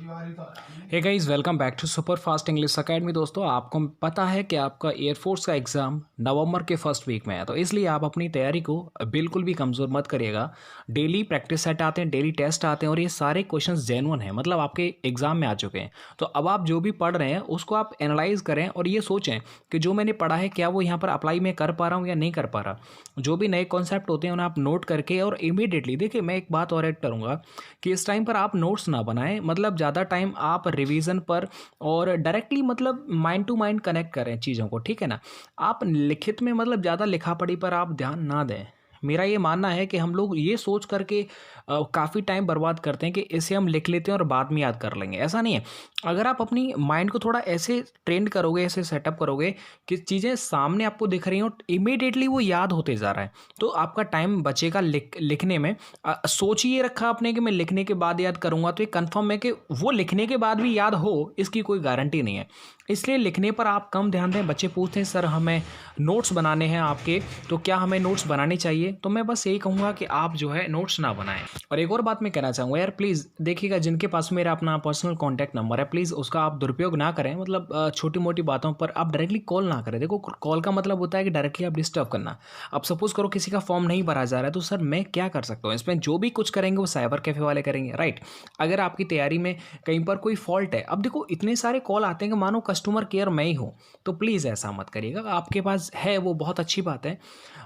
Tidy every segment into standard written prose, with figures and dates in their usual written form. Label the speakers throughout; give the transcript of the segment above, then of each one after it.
Speaker 1: Hey guys, welcome back to Super Fast English Academy. दोस्तों, आपको पता है कि आपका एयरफोर्स का एग्ज़ाम नवंबर के फर्स्ट वीक में है, तो इसलिए आप अपनी तैयारी को बिल्कुल भी कमज़ोर मत करिएगा। डेली प्रैक्टिस सेट आते हैं, डेली टेस्ट आते हैं और ये सारे क्वेश्चंस जेन्युइन हैं, मतलब आपके एग्ज़ाम में आ चुके हैं। तो अब आप जो भी पढ़ रहे हैं उसको आप एनालाइज करें और ये सोचें कि जो मैंने पढ़ा है क्या वो यहाँ पर अप्लाई मैं कर पा रहा हूँ या नहीं कर पा रहा। जो भी नए कॉन्सेप्ट होते हैं उन्हें आप नोट करके और इमीडिएटली देखिए, मैं एक बात और ऐड करूँगा कि इस टाइम पर आप नोट्स ना बनाएं, मतलब ज़्यादा टाइम आप रिवीजन पर और डायरेक्टली मतलब माइंड टू माइंड कनेक्ट करें चीज़ों को, ठीक है ना। आप लिखित में मतलब ज़्यादा लिखा पढ़ी पर आप ध्यान ना दें। मेरा ये मानना है कि हम लोग ये सोच करके काफ़ी टाइम बर्बाद करते हैं कि इसे हम लिख लेते हैं और बाद में याद कर लेंगे। ऐसा नहीं है। अगर आप अपनी माइंड को थोड़ा ऐसे ट्रेंड करोगे, ऐसे सेटअप करोगे कि चीज़ें सामने आपको दिख रही हो, इमीडिएटली वो याद होते जा रहा है, तो आपका टाइम बचेगा लिखने में। सोच ही ये रखा आपने कि मैं लिखने के बाद याद करूँगा, तो ये कन्फर्म है कि वो लिखने के बाद भी याद हो, इसकी कोई गारंटी नहीं है। इसलिए लिखने पर आप कम ध्यान दें। बच्चे पूछते हैं सर हमें नोट्स बनाने हैं आपके, तो क्या हमें नोट्स बनाने चाहिए? तो मैं बस यही कहूँगा कि आप जो है नोट्स ना बनाएं। और एक और बात मैं कहना चाहूँगा यार, प्लीज़ देखिएगा, जिनके पास मेरा अपना पर्सनल कॉन्टैक्ट नंबर है, प्लीज़ उसका आप दुरुपयोग ना करें। मतलब छोटी मोटी बातों पर आप डायरेक्टली कॉल ना करें। देखो, कॉल का मतलब होता है कि डायरेक्टली आप डिस्टर्ब करना। अब सपोज करो किसी का फॉर्म नहीं भरा जा रहा है, तो सर मैं क्या कर सकता हूँ इसमें? जो भी कुछ करेंगे वो साइबर कैफे वाले करेंगे, राइट। अगर आपकी तैयारी में कहीं पर कोई फॉल्ट है, अब देखो इतने सारे कॉल आते हैं कि मानो कस्टमर केयर मैं ही हूँ, तो प्लीज़ ऐसा मत करिएगा। आपके पास है वो बहुत अच्छी बात है,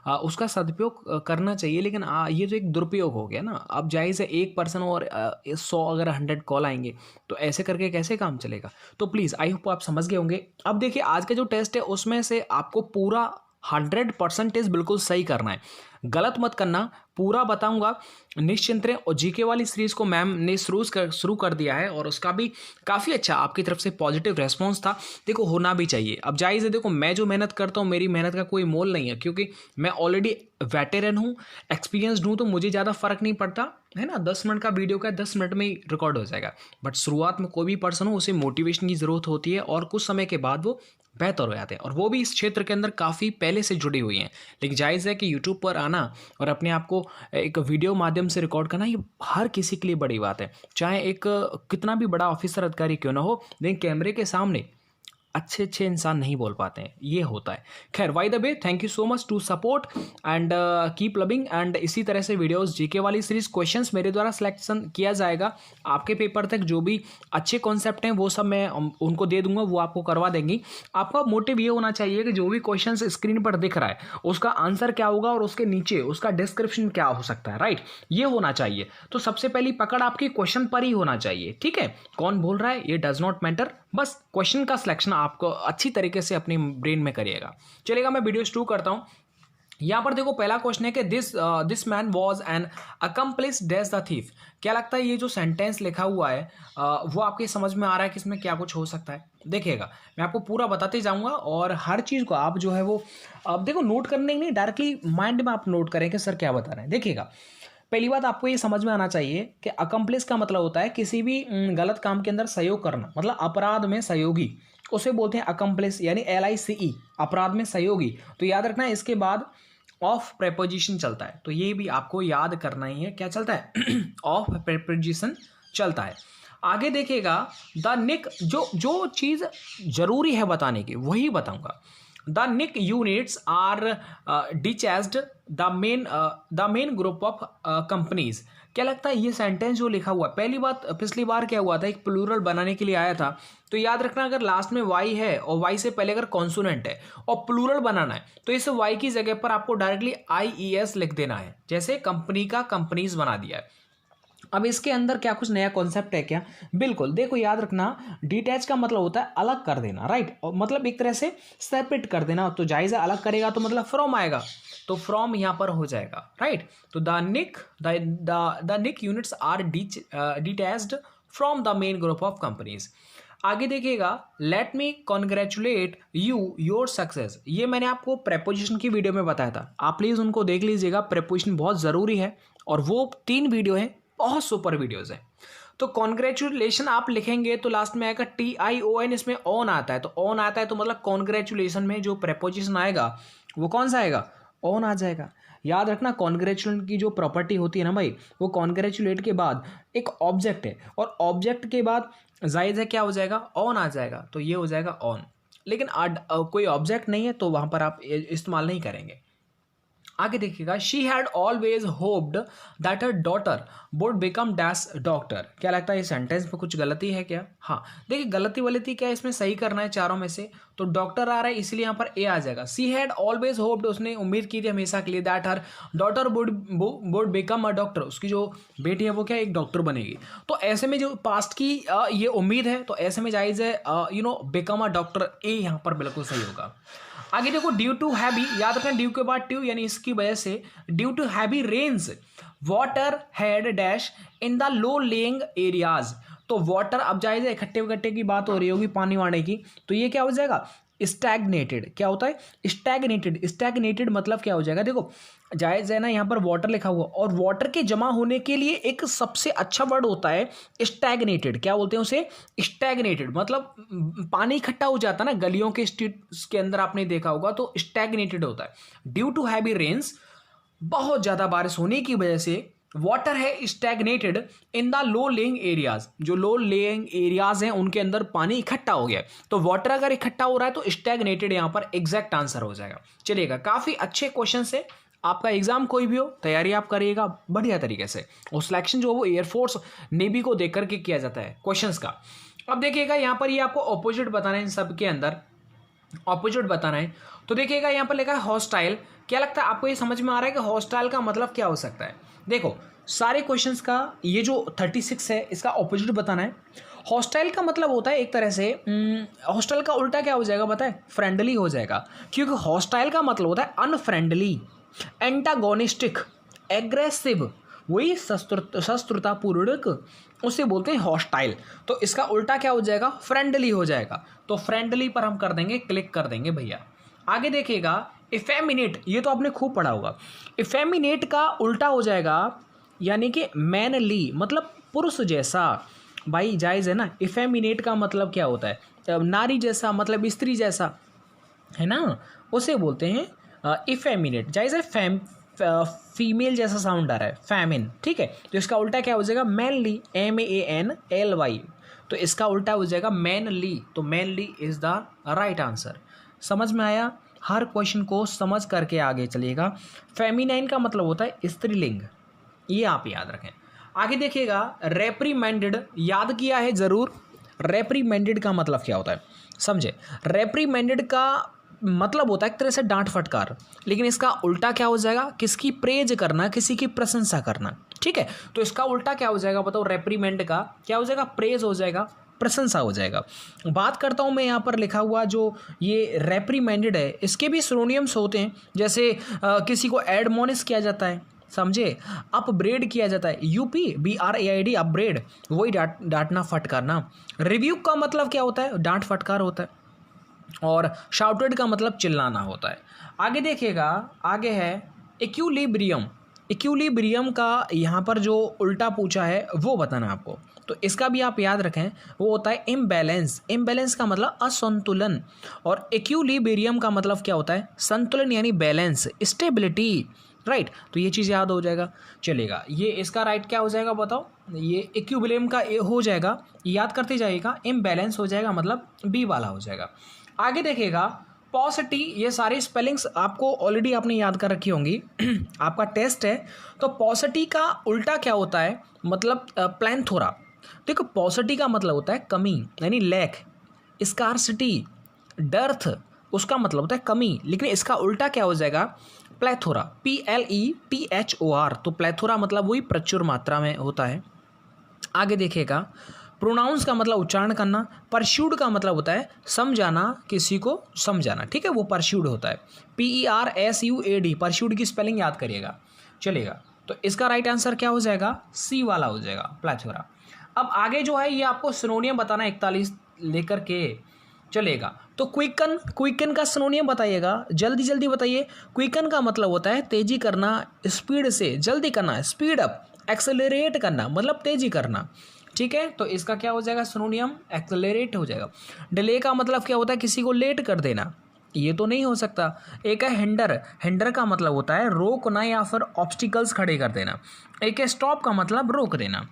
Speaker 1: उसका सदुपयोग करना चाहिए, लेकिन ये जो एक दुरुपयोग हो गया ना, अब जाहिर है एक पर्सन और 100 अगर 100 कॉल आएंगे तो ऐसे करके कैसे काम चलेगा। तो प्लीज़ आई होप आप समझ गए होंगे। अब देखिए, आज का जो टेस्ट है उसमें से आपको पूरा 100% बिल्कुल सही करना है, गलत मत करना। पूरा बताऊंगा, निश्चिंत रहें। और जीके वाली सीरीज को मैम ने शुरू कर दिया है और उसका भी काफ़ी अच्छा आपकी तरफ से पॉजिटिव रेस्पॉन्स था। देखो, होना भी चाहिए। अब जायज़ है, देखो मैं जो मेहनत करता हूँ मेरी मेहनत का कोई मोल नहीं है, क्योंकि मैं ऑलरेडी वेटेरन हूँ, एक्सपीरियंसड हूँ, तो मुझे ज़्यादा फर्क नहीं पड़ता है ना। 10 मिनट का वीडियो का 10 मिनट में ही रिकॉर्ड हो जाएगा। बट शुरुआत में कोई भी पर्सन हो, उसे मोटिवेशन की ज़रूरत होती है और कुछ समय के बाद वो बेहतर हो जाते हैं, और वो भी इस क्षेत्र के अंदर काफ़ी पहले से जुड़ी हुई हैं। लेकिन जायज़ है कि यूट्यूब पर आना और अपने आप को एक वीडियो माध्यम से रिकॉर्ड करना, ये हर किसी के लिए बड़ी बात है, चाहे एक कितना भी बड़ा ऑफिसर अधिकारी क्यों ना हो, लेकिन कैमरे के सामने अच्छे अच्छे इंसान नहीं बोल पाते हैं, ये होता है। खैर, by the way, thank you so much to support and keep loving. And इसी तरह से वीडियोस, जीके वाली सीरीज क्वेश्चंस मेरे द्वारा सिलेक्शन किया जाएगा। आपके पेपर तक जो भी अच्छे कॉन्सेप्ट हैं वो सब मैं उनको दे दूंगा, वो आपको करवा देंगी। आपका मोटिव ये होना चाहिए कि जो भी क्वेश्चन स्क्रीन पर दिख रहा है उसका आंसर क्या होगा और उसके नीचे उसका डिस्क्रिप्शन क्या हो सकता है, राइट, ये होना चाहिए। तो सबसे पहली पकड़ आपकी क्वेश्चन पर ही होना चाहिए, ठीक है। कौन बोल रहा है ये डज नॉट मैटर, बस क्वेश्चन का सिलेक्शन आपको अच्छी तरीके से अपनी ब्रेन में करिएगा। चलेगा, मैं वीडियो शुरू करता हूं। यहां पर देखो, पहला क्वेश्चन है कि this man was an accomplished dash the thief. क्या लगता है ये जो सेंटेंस लिखा हुआ है वो आपके समझ में आ रहा है कि इसमें क्या कुछ हो सकता है? देखिएगा, मैं आपको पूरा बताते जाऊंगा और हर चीज को आप जो है वो अब देखो नोट करने नहीं, डायरेक्टली माइंड में आप नोट करें कि सर क्या बता रहे हैं। देखिएगा, पहली बात आपको ये समझ में आना चाहिए कि अकम्प्लिस का मतलब होता है किसी भी गलत काम के अंदर सहयोग करना, मतलब अपराध में सहयोगी, उसे बोलते हैं अकम्प्लिस, यानी LICE, अपराध में सहयोगी। तो याद रखना है, इसके बाद ऑफ प्रेपोजिशन चलता है, तो ये भी आपको याद करना ही है। क्या चलता है? ऑफ प्रेपोजिशन चलता है। आगे देखिएगा, द निक, जो चीज़ जरूरी है बताने की वही बताऊंगा। The NIC units are detached the main group of companies। क्या लगता है ये सेंटेंस जो लिखा हुआ है, पहली बात, पिछली बार क्या हुआ था, एक प्लूरल बनाने के लिए आया था, तो याद रखना अगर लास्ट में वाई है और वाई से पहले अगर कॉन्सोनेंट है और प्लूरल बनाना है, तो इस वाई की जगह पर आपको डायरेक्टली IES लिख देना है, जैसे कंपनी का कंपनीज बना दिया है। अब इसके अंदर क्या कुछ नया कॉन्सेप्ट है क्या? बिल्कुल, देखो याद रखना, डिटैच का मतलब होता है अलग कर देना, राइट, और मतलब एक तरह से सेपरेट कर देना। तो जायज़ है, अलग करेगा तो मतलब फ्रॉम आएगा, तो फ्रॉम यहाँ पर हो जाएगा, राइट। तो the nick units are detached from the main group of companies. आगे देखिएगा, let me congratulate you your success. ये मैंने आपको प्रेपोजिशन की वीडियो में बताया था, आप प्लीज़ उनको देख लीजिएगा, प्रेपोजिशन बहुत ज़रूरी है और वो 3 वीडियो हैं, बहुत सुपर वीडियोज़ हैं। तो कॉन्ग्रेचुलेशन आप लिखेंगे तो लास्ट में आएगा TION, इसमें ऑन आता है, तो ऑन आता है तो मतलब कॉन्ग्रेचुलेशन में जो प्रेपोजिशन आएगा वो कौन सा आएगा? ऑन आ जाएगा। याद रखना कॉन्ग्रेचुलेट की जो प्रॉपर्टी होती है ना भाई, वो कॉन्ग्रेचुलेट के बाद एक ऑब्जेक्ट है और ऑब्जेक्ट के बाद जायज़ है क्या हो जाएगा, ऑन आ जाएगा, तो ये हो जाएगा ऑन। लेकिन कोई ऑब्जेक्ट नहीं है तो वहाँ पर आप इस्तेमाल नहीं करेंगे। आगे देखिएगा, she had always hoped that her daughter would become dash doctor. क्या लगता है इस सेंटेंस में कुछ गलती है क्या? हाँ देखिए, गलती वलती क्या है इसमें, सही करना है चारों में से, तो डॉक्टर आ रहा है इसलिए यहाँ पर ए आ जाएगा। सी हैड ऑलवेज होप्ड, उसने उम्मीद की थी हमेशा के लिए, that her daughter would become a doctor, उसकी जो बेटी है वो क्या एक डॉक्टर बनेगी। तो ऐसे में जो पास्ट की ये उम्मीद है, तो ऐसे में जायज़ है बिकम अ डॉक्टर, ए यहाँ पर बिल्कुल सही होगा। आगे देखो, ड्यू टू हैवी, याद रखना ड्यू के बाद ट्यू यानी इसकी वजह से, due to heavy rains water had dash in the low lying areas. तो वाटर, अब जायज़ है इकट्ठे इकट्ठे की बात हो रही होगी पानी वाने की, तो ये क्या हो जाएगा, स्टैग्नेटेड। क्या होता है, स्टैग्नेटेड। स्टैग्नेटेड मतलब क्या हो जाएगा, देखो जायज़ है ना, यहाँ पर वाटर लिखा हुआ और वाटर के जमा होने के लिए एक सबसे अच्छा वर्ड होता है स्टैग्नेटेड। क्या बोलते हैं उसे, स्टैग्नेटेड। मतलब पानी इकट्ठा हो जाता है ना गलियों के स्ट्रीट्स के अंदर, आपने देखा होगा, तो स्टैग्नेटेड होता है। ड्यू टू हैवी रेन्स, बहुत ज़्यादा बारिश होने की वजह से वाटर है stagnated in the low lying areas, जो लो लेइंग एरियाज हैं उनके अंदर पानी इकट्ठा हो गया। तो वाटर अगर इकट्ठा हो रहा है तो स्टैग्नेटेड यहाँ पर एग्जैक्ट आंसर हो जाएगा। चलिएगा, काफ़ी अच्छे क्वेश्चन से आपका एग्जाम कोई भी हो, तैयारी आप करिएगा बढ़िया तरीके से, और सिलेक्शन जो वो एयरफोर्स नेवी को देख करके किया जाता है क्वेश्चंस का। अब देखिएगा यहाँ पर ये आपको ऑपोजिट बताना है, इन सब के अंदर ऑपोजिट बताना है। तो देखिएगा यहाँ पर लिखा है हॉस्टाइल। क्या लगता है आपको ये समझ में आ रहा है कि हॉस्टाइल का मतलब क्या हो सकता है? देखो सारे क्वेश्चंस का ये जो 36 है इसका ऑपोजिट बताना है। हॉस्टाइल का मतलब होता है एक तरह से, हॉस्टाइल का उल्टा क्या हो जाएगा बताए, फ्रेंडली हो जाएगा, क्योंकि हॉस्टाइल का मतलब होता है अनफ्रेंडली, एंटागोनिस्टिक, एग्रेसिव, वही शत्रुतापूर्वक, उसे बोलते हैं हॉस्टाइल। तो इसका उल्टा क्या हो जाएगा, फ्रेंडली हो जाएगा। तो फ्रेंडली पर हम कर देंगे, क्लिक कर देंगे भैया। आगे देखिएगा, इफेमिनेट, ये तो आपने खूब पढ़ा होगा। इफेमिनेट का उल्टा हो जाएगा यानी कि मैनली, मतलब पुरुष जैसा। भाई जायज़ है ना, इफेमिनेट का मतलब क्या होता है, नारी जैसा, मतलब स्त्री जैसा, है ना, उसे बोलते हैं इफेमिनेट। जायज़ है, फीमेल जैसा साउंड आ रहा है, फेमिन, ठीक है। तो इसका उल्टा क्या हो जाएगा, मैनली, MANLY। तो इसका उल्टा हो जाएगा मैनली। तो mainly is the right answer. समझ में आया? हर क्वेश्चन को समझ करके आगे चलिएगा। फेमिनाइन का मतलब होता है स्त्रीलिंग, ये आप याद रखें। आगे देखिएगा, रेप्रीमेंडेड, याद किया है जरूर। रेप्रीमेंडेड का मतलब क्या होता है समझे। रेप्रीमेंडेड का मतलब होता है एक तरह से डांट फटकार, लेकिन इसका उल्टा क्या हो जाएगा, किसकी प्रेज करना, किसी की प्रशंसा करना, ठीक है। तो इसका उल्टा क्या हो जाएगा बताओ, रेप्रीमेंड का क्या हो जाएगा, प्रेज हो जाएगा, प्रशंसा हो जाएगा। बात करता हूँ मैं यहाँ पर लिखा हुआ जो ये रेप्रीमेंडेड है, इसके भी सिनोनिम्स होते हैं। जैसे किसी को एडमोनिश किया जाता है, समझे, अपब्रेड किया जाता है, UPBRAID, अपब्रेड, वही डांटना फटकारना। रिव्यू का मतलब क्या होता है, डांट फटकार होता है। और शाउटेड का मतलब चिल्लाना होता है। आगे देखिएगा, आगे है इक्विलिब्रियम। इक्विलिब्रियम का यहाँ पर जो उल्टा पूछा है वो बताना आपको, तो इसका भी आप याद रखें, वो होता है इम्बैलेंस। इम्बैलेंस का मतलब असंतुलन, और इक्विलिब्रियम का मतलब क्या होता है, संतुलन यानी बैलेंस, स्टेबिलिटी, राइट। तो ये चीज़ याद हो जाएगा। चलेगा, ये इसका राइट क्या हो जाएगा बताओ, ये इक्विलिब्रियम का ए हो जाएगा, याद करते जाइएगा। इम्बैलेंस हो जाएगा मतलब बी वाला हो जाएगा। आगे देखिएगा, पॉसिटी, ये सारी स्पेलिंग्स आपको ऑलरेडी आपने याद कर रखी होंगी आपका टेस्ट है। तो पॉसिटी का उल्टा क्या होता है, मतलब प्लैंथोरा। देखो पॉसिटी का मतलब होता है कमी यानी लैक, स्कार्सिटी, डर्थ, उसका मतलब होता है कमी, लेकिन इसका उल्टा क्या हो जाएगा, प्लेथोरा, PLETHOR। तो प्लेथोरा मतलब वही प्रचुर मात्रा में होता है। आगे देखिएगा, प्रोनाउंस का मतलब उच्चारण करना। परस्यूड का मतलब होता है समझाना, किसी को समझाना, ठीक है, वो परस्यूड होता है, PERSUAD। परस्यूड की स्पेलिंग याद करिएगा, चलेगा। तो इसका राइट आंसर क्या हो जाएगा, सी वाला हो जाएगा, प्लेथोरा। अब आगे जो है ये आपको सिनोनियम बताना है 41 लेकर के, चलेगा। तो क्विकन, क्विकन का सिनोनियम बताइएगा, जल्दी जल्दी बताइए। क्विकन का मतलब होता है तेजी करना, स्पीड से, जल्दी करना, स्पीड अप, एक्सेलरेट करना मतलब तेजी करना, ठीक है। तो इसका क्या हो जाएगा सिनोनियम, एक्सेलरेट हो जाएगा। डिले का मतलब क्या होता है, किसी को लेट कर देना, ये तो नहीं हो सकता। एक है हिंडर, हिंडर का मतलब होता है रोकना या फिर ऑब्स्टिकल्स खड़े कर देना। एक है स्टॉप का मतलब रोक देना।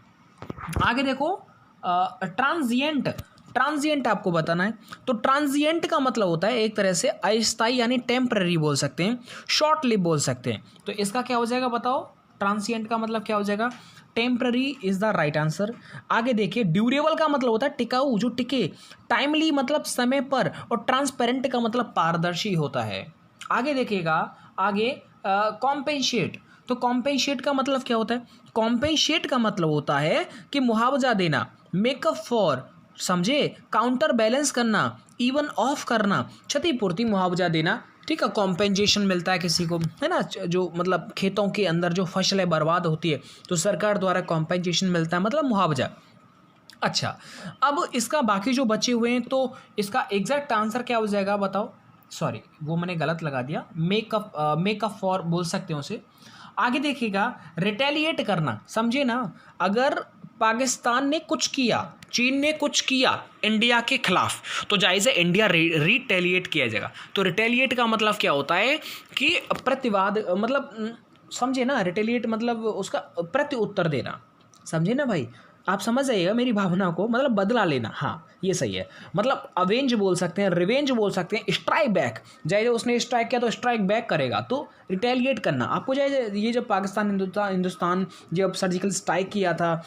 Speaker 1: आगे देखो ट्रांजिएंट, ट्रांजिएंट आपको बताना है। तो ट्रांजिएंट का मतलब होता है एक तरह से अस्थायी यानी टेम्पररी बोल सकते हैं, शॉर्ट लिव बोल सकते हैं। तो इसका क्या हो जाएगा बताओ, ट्रांजिएंट का मतलब क्या हो जाएगा, temporary is the right answer. आगे देखिए ड्यूरेबल का मतलब होता है टिकाऊ, जो टिके। टाइमली मतलब समय पर, और ट्रांसपेरेंट का मतलब पारदर्शी होता है। आगे देखिएगा, आगे कॉम्पेंशेट। तो कॉम्पेंशेट का मतलब क्या होता है, कॉम्पेंशेट का मतलब होता है कि मुआवजा देना, मेकअप फॉर, समझे, काउंटर बैलेंस करना, इवन ऑफ करना, क्षतिपूर्ति मुआवजा देना। ठीक है, कॉम्पेंसेशन मिलता है किसी को, है ना, जो मतलब खेतों के अंदर जो फसलें बर्बाद होती है तो सरकार द्वारा कॉम्पेंसेशन मिलता है, मतलब मुआवजा। अच्छा, अब इसका बाकी जो बचे हुए हैं तो इसका एग्जैक्ट आंसर क्या हो जाएगा बताओ। सॉरी, वो मैंने गलत लगा दिया, मेकअप फॉर बोल सकते हैं उसे। आगे देखिएगा, रिटेलिएट करना, समझे ना, अगर पाकिस्तान ने कुछ किया, चीन ने कुछ किया इंडिया के खिलाफ, तो जाहिर है इंडिया रिटेलिएट किया जाएगा। तो रिटेलिएट का मतलब क्या होता है कि प्रतिवाद, मतलब समझे ना, रिटेलिएट मतलब उसका प्रति उत्तर देना, समझे ना भाई, आप समझ जाइएगा मेरी भावना को, मतलब बदला लेना। हाँ ये सही है, मतलब अवेंज बोल सकते हैं, रिवेंज बोल सकते हैं, स्ट्राइक बैक, जैसे उसने स्ट्राइक किया तो स्ट्राइक बैक करेगा, तो रिटेलिएट करना। आपको जैसे ये जब पाकिस्तान हिंदुस्तान जब सर्जिकल स्ट्राइक किया था,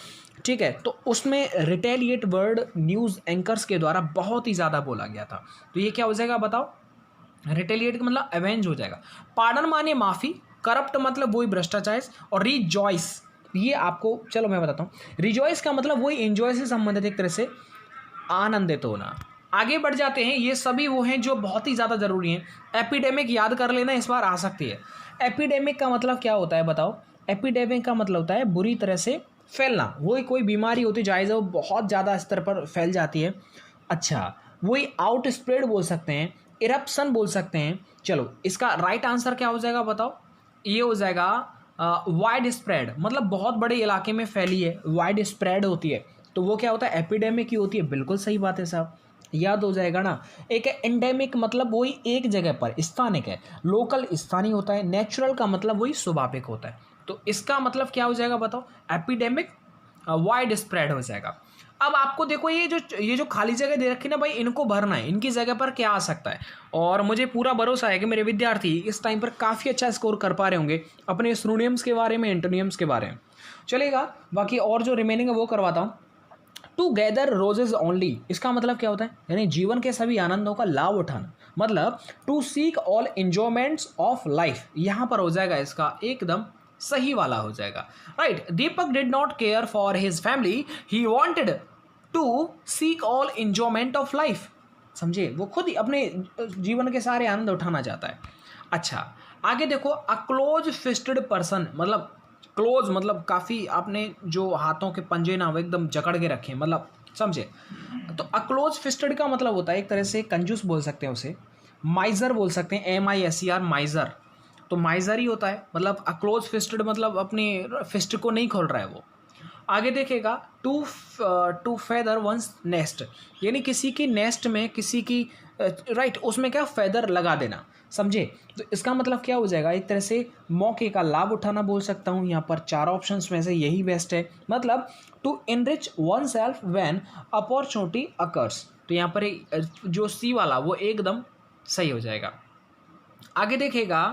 Speaker 1: ठीक है, तो उसमें रिटेलिएट वर्ड न्यूज़ एंकर्स के द्वारा बहुत ही ज़्यादा बोला गया था। तो ये क्या हो जाएगा बताओ, रिटेलिएट का मतलब अवेंज हो जाएगा। पार्डन माने माफ़ी, करप्ट मतलब वही भ्रष्टाचार, और रिजॉइस ये आपको, चलो मैं बताता हूँ, रिजॉइस का मतलब वही एंजॉय से संबंधित एक तरह से आनंदित होना। आगे बढ़ जाते हैं, ये सभी वो हैं जो बहुत ही ज़्यादा ज़रूरी हैं। एपिडेमिक याद कर लेना, इस बार आ सकती है। एपिडेमिक का मतलब क्या होता है बताओ, एपिडेमिक का मतलब होता है बुरी तरह से फैलना, वही कोई बीमारी होती है जायज़ वो बहुत ज़्यादा स्तर पर फैल जाती है। अच्छा, वही आउट स्प्रेड बोल सकते हैं, इरप्शन बोल सकते हैं। चलो इसका राइट आंसर क्या हो जाएगा बताओ, ये हो जाएगा वाइड स्प्रेड, मतलब बहुत बड़े इलाके में फैली है, वाइड स्प्रेड होती है, तो वो क्या होता है, एपिडेमिक ही होती है। बिल्कुल सही बात है साहब, याद हो जाएगा ना। एक है एंडेमिक, मतलब वही एक जगह पर, स्थानिक है, लोकल स्थानीय होता है। नेचुरल का मतलब वही स्वाभाविक होता है। तो इसका मतलब क्या हो जाएगा बताओ, एपिडेमिक वाइड स्प्रेड हो जाएगा। अब आपको देखो ये जो खाली जगह दे रखी ना भाई, इनको भरना है, इनकी जगह पर क्या आ सकता है। और मुझे पूरा भरोसा है कि मेरे विद्यार्थी इस टाइम पर काफ़ी अच्छा स्कोर कर पा रहे होंगे अपने सिनोनिम्स के बारे में, एंटोनियम्स के बारे में। चलेगा, बाकी और जो रिमेनिंग है वो करवाता हूँ। टू गैदर रोजेज ओनली, इसका मतलब क्या होता है, यानी जीवन के सभी आनंदों का लाभ उठाना, मतलब to seek all enjoyments of life, यहाँ पर हो जाएगा इसका एकदम सही वाला हो जाएगा, right. Deepak did not care for his family, he wanted to seek all enjoyment of life, समझे, वो खुद ही अपने जीवन के सारे आनंद उठाना चाहता है। अच्छा, आगे देखो, अ क्लोज फिस्टेड पर्सन, मतलब क्लोज मतलब काफ़ी, आपने जो हाथों के पंजे ना वो एकदम जकड़ के रखे, मतलब समझे। तो अ क्लोज फिस्टेड का मतलब होता है एक तरह से कंजूस बोल सकते हैं उसे, माइजर बोल सकते हैं, MISER, माइजर। तो माइजर ही होता है, मतलब अ क्लोज फिस्टेड मतलब अपने फिस्ट को नहीं खोल रहा है वो। आगे देखेगा, टू फेदर वंस नेस्ट, यानी किसी की नेस्ट में, किसी की राइट उसमें क्या फेदर लगा देना, समझे। तो इसका मतलब क्या हो जाएगा, एक तरह से मौके का लाभ उठाना बोल सकता हूँ। यहाँ पर 4 ऑप्शंस में से यही बेस्ट है, मतलब to enrich one self when opportunity occurs. तो यहाँ पर जो सी वाला वो एकदम सही हो जाएगा। आगे देखेगा,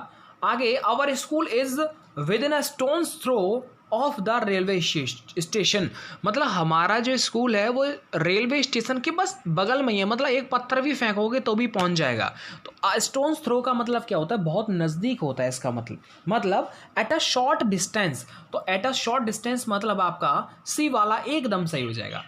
Speaker 1: आगे our school is within a stone's throw of the railway station, मतलब हमारा जो स्कूल है वो रेलवे स्टेशन के बस बगल में ही है, मतलब एक पत्थर भी फेंकोगे तो भी पहुंच जाएगा। तो स्टोन्स थ्रो का मतलब क्या होता है, बहुत नज़दीक होता है इसका मतलब एट अ शॉर्ट डिस्टेंस। तो एट अ शॉर्ट डिस्टेंस मतलब आपका सी वाला एकदम सही हो जाएगा।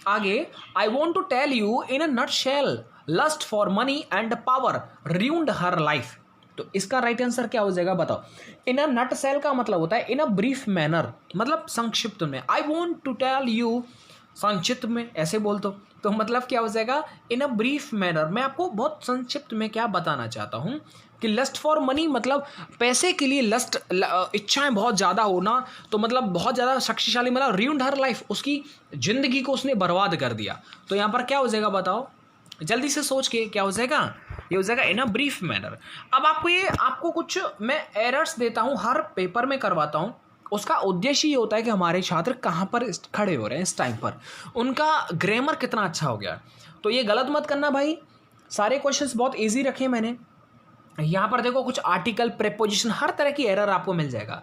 Speaker 1: आगे, I want to tell you in a nutshell, lust for money and power ruined her life. तो इसका राइट आंसर क्या हो जाएगा बताओ। इन अ नट सेल का मतलब होता है इन अ ब्रीफ मैनर, मतलब संक्षिप्त में। I want to tell you, संक्षिप्त में ऐसे बोल तो मतलब क्या हो जाएगा, इन अ ब्रीफ मैनर। मैं आपको बहुत संक्षिप्त में क्या बताना चाहता हूँ कि लस्ट फॉर मनी मतलब पैसे के लिए लस्ट, इच्छाएं बहुत ज़्यादा होना, तो मतलब बहुत ज़्यादा शक्तिशाली, मतलब ruined हर लाइफ, उसकी ज़िंदगी को उसने बर्बाद कर दिया। तो यहाँ पर क्या हो जाएगा बताओ, जल्दी से सोच के क्या हो जाएगा, ये हो जाएगा इन अ ब्रीफ मैनर। अब आपको कुछ मैं एरर्स देता हूँ, हर पेपर में करवाता हूँ। उसका उद्देश्य ये होता है कि हमारे छात्र कहाँ पर खड़े हो रहे हैं इस टाइम पर, उनका ग्रामर कितना अच्छा हो गया। तो ये गलत मत करना भाई, सारे क्वेश्चंस बहुत इजी रखे मैंने। यहाँ पर देखो कुछ आर्टिकल, प्रेपोजिशन, हर तरह की एरर आपको मिल जाएगा।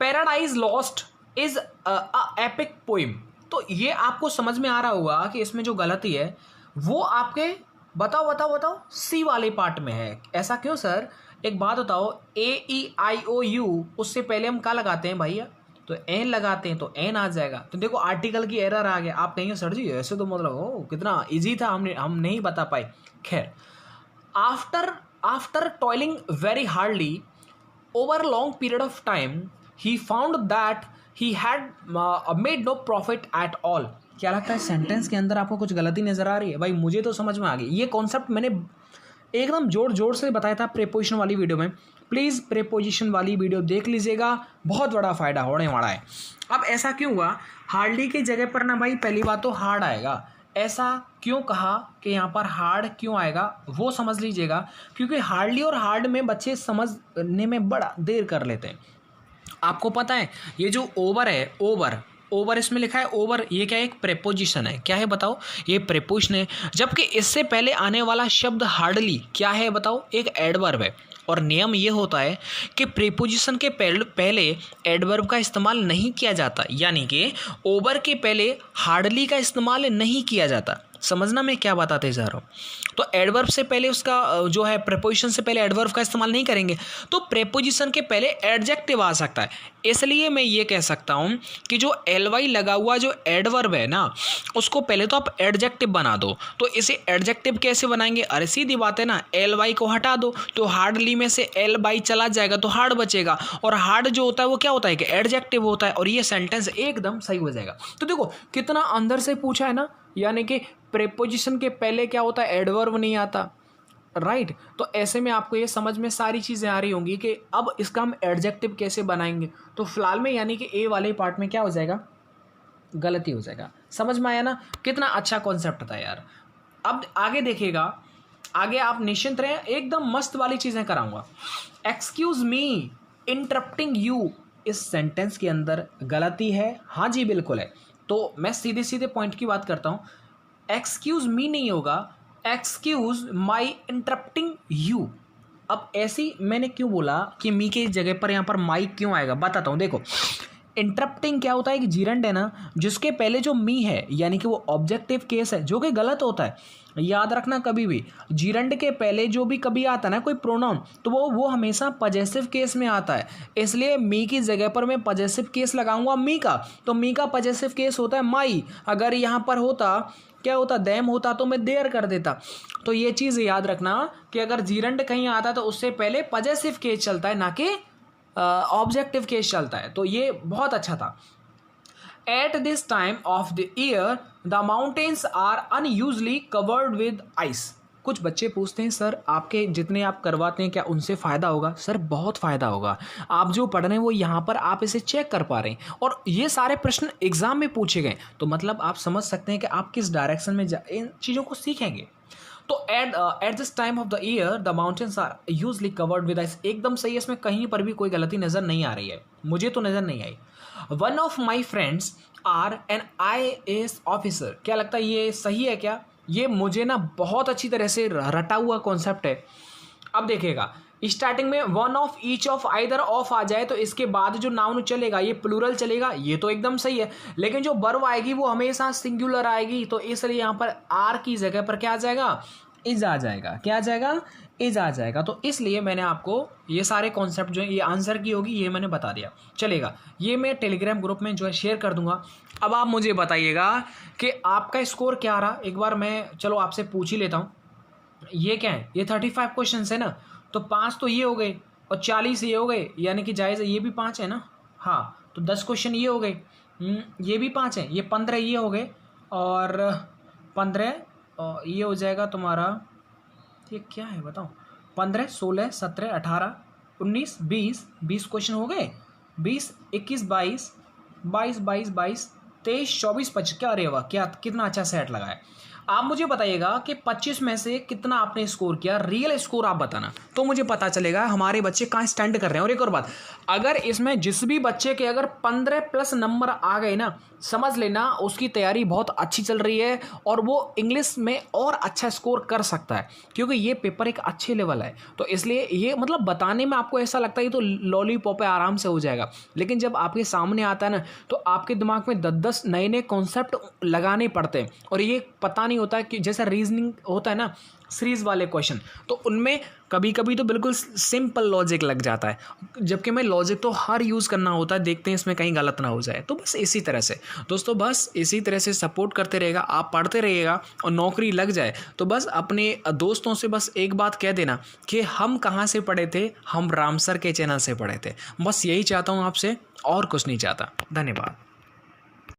Speaker 1: Paradise lost is epic poem, तो ये आपको समझ में आ रहा होगा कि इसमें जो गलती है वो आपके बताओ सी वाले पार्ट में है। ऐसा क्यों सर, एक बात बताओ, AEIOU उससे पहले हम क्या लगाते हैं भैया, तो एन लगाते हैं, तो एन आ जाएगा। तो देखो आर्टिकल की एरर आ गया। आप कहेंगे सर जी ऐसे तो मतलब ओ कितना इजी था, हम नहीं बता पाए। खैर, after toiling very hardly over long period of time he found that he had made no profit at all. क्या लगता है सेंटेंस के अंदर आपको कुछ गलती नजर आ रही है? भाई मुझे तो समझ में आ गई। ये कॉन्सेप्ट मैंने एकदम जोर से बताया था प्रेपोजिशन वाली वीडियो में। प्लीज़ प्रेपोजिशन वाली वीडियो देख लीजिएगा, बहुत बड़ा फायदा होने वाला है। अब ऐसा क्यों हुआ, हार्डली की जगह पर ना भाई पहली बात तो हार्ड आएगा। ऐसा क्यों कहा कि यहाँ पर हार्ड क्यों आएगा वो समझ लीजिएगा, क्योंकि हार्डली और हार्ड में बच्चे समझने में बड़ा देर कर लेते हैं। आपको पता है ये जो ओवर है, ओवर इसमें लिखा है ओवर, ये क्या है, एक प्रेपोजिशन है। क्या है बताओ, ये प्रेपोजिशन है। जबकि इससे पहले आने वाला शब्द हार्डली क्या है बताओ, एक एडवर्ब है। और नियम ये होता है कि प्रीपोजिशन के पहले एडवर्ब का इस्तेमाल नहीं किया जाता, यानी कि ओवर के पहले हार्डली का इस्तेमाल नहीं किया जाता। समझना मैं क्या बताते जा रहा हूँ। तो एडवर्ब से पहले उसका जो है प्रेपोजिशन से पहले एडवर्ब का इस्तेमाल नहीं करेंगे, तो प्रेपोजिशन के पहले एडजेक्टिव आ सकता है। इसलिए मैं ये कह सकता हूँ कि जो ly लगा हुआ जो एडवर्ब है ना, उसको पहले तो आप एडजेक्टिव बना दो। तो इसे एडजेक्टिव कैसे बनाएंगे, अरे सीधी बात है ना, ly को हटा दो तो हार्डली में से ly चला जाएगा तो हार्ड बचेगा। और हार्ड जो होता है वो क्या होता है कि एडजेक्टिव होता है, और ये सेंटेंस एकदम सही हो जाएगा। तो देखो कितना अंदर से पूछा है ना, यानी कि प्रेपोजिशन के पहले क्या होता है, एडवर्ब नहीं आता, राइट। तो ऐसे में आपको ये समझ में सारी चीज़ें आ रही होंगी कि अब इसका हम एडजेक्टिव कैसे बनाएंगे। तो फिलहाल में यानी कि ए वाले पार्ट में क्या हो जाएगा, गलती हो जाएगा। समझ में आया ना, कितना अच्छा कॉन्सेप्ट था यार। अब आगे देखिएगा, आगे आप निश्चिंत रहें, एकदम मस्त वाली चीज़ें कराऊंगा। एक्सक्यूज मी इंटरप्टिंग यू, इस सेंटेंस के अंदर गलती है, हाँ जी बिल्कुल है। तो मैं सीधे पॉइंट की बात करता हूँ। एक्सक्यूज मी नहीं होगा, एक्सक्यूज माई इंटरप्टिंग यू। अब ऐसी मैंने क्यों बोला कि मी के जगह पर यहाँ पर माई क्यों आएगा, बताता हूँ। देखो इंटरप्टिंग क्या होता है कि जीरंड है ना, जिसके पहले जो मी है यानी कि वो ऑब्जेक्टिव केस है, जो कि गलत होता है। याद रखना कभी भी जीरंड के पहले जो भी कभी आता है ना कोई प्रोनाउन, तो वो हमेशा पजेसिव केस में आता है। इसलिए मी की जगह पर मैं पजेसिव केस लगाऊंगा मी का, तो मी का पजेसिव केस होता है माई। अगर यहाँ पर होता क्या होता, देम होता, तो मैं देयर कर देता। तो ये चीज़ याद रखना कि अगर जीरंड कहीं आता तो उससे पहले पजेसिव केस चलता है, ना कि ऑब्जेक्टिव केस चलता है। तो ये बहुत अच्छा था। At this time of the year the mountains are unusually covered with ice. कुछ बच्चे पूछते हैं सर आपके जितने आप करवाते हैं क्या उनसे फ़ायदा होगा? सर बहुत फ़ायदा होगा। आप जो पढ़ रहे हैं वो यहाँ पर आप इसे चेक कर पा रहे हैं, और ये सारे प्रश्न एग्जाम में पूछे गए, तो मतलब आप समझ सकते हैं कि आप किस डायरेक्शन में इन चीज़ों को सीखेंगे। तो at this time of the year the mountains are usually covered with ice, एकदम सही है, इसमें कहीं पर भी कोई गलती नज़र नहीं आ रही है, मुझे तो नज़र नहीं आई। One of my friends are an IAS officer, क्या लगता है ये सही है क्या? ये मुझे ना बहुत अच्छी तरह से रटा हुआ कॉन्सेप्ट है। अब देखिएगा स्टार्टिंग में one of, each of, either of आ जाए तो इसके बाद जो नाउन चलेगा ये प्लूरल चलेगा, ये तो एकदम सही है। लेकिन जो वर्ब आएगी वो हमेशा सिंगुलर आएगी, तो इसलिए यहाँ पर आर की जगह पर क्या आ जाएगा, इज आ जाएगा। क्या आ जाएगा, इज आ जाएगा। तो इसलिए मैंने आपको ये सारे कॉन्सेप्ट जो है, ये आंसर की होगी, ये मैंने बता दिया। चलेगा, ये मैं टेलीग्राम ग्रुप में जो है शेयर कर दूंगा। अब आप मुझे बताइएगा कि आपका स्कोर क्या रहा। एक बार मैं चलो आपसे पूछ ही लेता हूँ, ये क्या है, ये 35 क्वेश्चन है ना, तो 5 तो ये हो गए और 40 ये हो गए, यानी कि जायज़ है, ये भी 5 है ना, हाँ, तो 10 क्वेश्चन ये हो गए, ये भी 5 है, ये 15 ये हो गए, और 15 ये हो जाएगा तुम्हारा, ये क्या है बताओ, 15, 16, 17, 18, 19, 20 क्वेश्चन हो गए, 20, 21, 22, 22, 22, 22, 23, 24, 25, क्या अरे वाह, क्या कितना अच्छा सेट लगा है। आप मुझे बताइएगा कि 25 में से कितना आपने स्कोर किया, रियल स्कोर आप बताना, तो मुझे पता चलेगा हमारे बच्चे कहाँ स्टैंड कर रहे हैं। और एक और बात, अगर इसमें जिस भी बच्चे के अगर 15+ नंबर आ गए ना, समझ लेना उसकी तैयारी बहुत अच्छी चल रही है और वो इंग्लिश में और अच्छा स्कोर कर सकता है, क्योंकि ये पेपर एक अच्छे लेवल है। तो इसलिए ये मतलब बताने में आपको ऐसा लगता है ये तो लॉलीपॉप है, आराम से हो जाएगा, लेकिन जब आपके सामने आता है ना, तो आपके दिमाग में 10-10 नए नए कॉन्सेप्ट लगाने पड़ते हैं। और ये पता नहीं होता है कि जैसा रीजनिंग होता है ना, सीरीज वाले क्वेश्चन, तो उनमें कभी कभी तो बिल्कुल सिंपल लॉजिक लग जाता है, जबकि मैं लॉजिक तो हर यूज़ करना होता है, देखते हैं इसमें कहीं गलत ना हो जाए। तो बस इसी तरह से दोस्तों, बस इसी तरह से सपोर्ट करते रहेगा, आप पढ़ते रहिएगा और नौकरी लग जाए तो बस अपने दोस्तों से बस एक बात कह देना कि हम कहाँ से पढ़े थे, हम रामसर के चैनल से पढ़े थे। बस यही चाहता हूँ आपसे, और कुछ नहीं चाहता। धन्यवाद।